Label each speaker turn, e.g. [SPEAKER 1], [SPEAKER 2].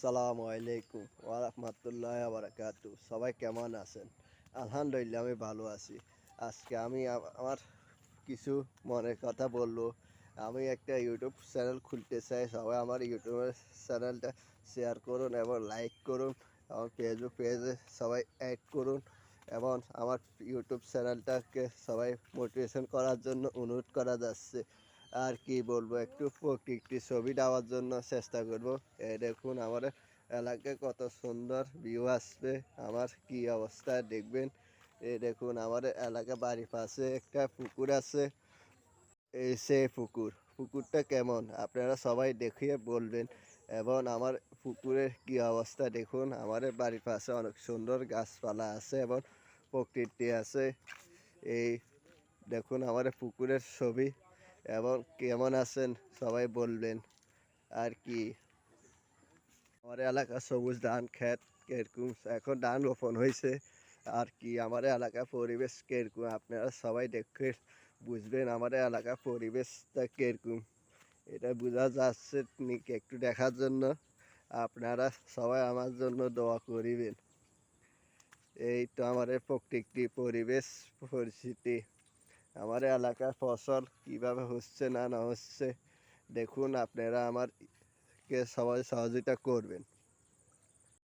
[SPEAKER 1] আসসালামু আলাইকুম ওয়া রাহমাতুল্লাহি ওয়া বারাকাতুহু। সবাই কেমন আছেন? আলহামদুলিল্লাহ আমি ভালো আছি। আজকে আমি আমার কিছু মনের কথা বলবো। আমি একটা ইউটিউব চ্যানেল খুলতে চাই। সবাই আমার ইউটিউবের চ্যানেলটা শেয়ার করুন এবং লাইক করুন। আমার ফেসবুক পেজে সবাই অ্যাড করুন এবং আমার ইউটিউব চ্যানেলটাকে সবাই মোটিভেশন করার জন্য অনুরোধ করা যাচ্ছে। আর কি বলবো, একটু প্রকৃতি ছবি দেওয়ার জন্য চেষ্টা করব। এই দেখুন আমার এলাকায় কত সুন্দর ভিউ আসবে, আমার কি অবস্থা দেখবেন। এই দেখুন আমার এলাকা বাড়ির পাশে একটা পুকুর আছে। এই সে পুকুরটা কেমন আপনারা সবাই দেখিয়ে বলবেন। এবং আমার পুকুরের কি অবস্থা দেখুন, আমার বাড়ির পাশে অনেক সুন্দর গাছপালা আছে এবং প্রকৃতি আছে। এই দেখুন আমার পুকুরের ছবি এবং কেমন আছেন সবাই বলবেন। আর কি আমার এলাকা সবুজ ধান ক্ষেত কিরকম, এখন ধান রোপণ হয়েছে। আর কি আমার এলাকার পরিবেশ কিরকম আপনারা সবাই দেখে বুঝবেন আমার এলাকার পরিবেশটা কিরকম। এটা বোঝা যাচ্ছে নাকি একটু দেখার জন্য আপনারা সবাই আমার জন্য দোয়া করিবেন। এই তো আমাদের প্রকৃতি পরিবেশ পরিস্থিতি, আমার এলাকার ফসল কিভাবে হচ্ছে না হচ্ছে দেখুন। আপনারা আমারকে সবাই সহযোগিতা করবেন।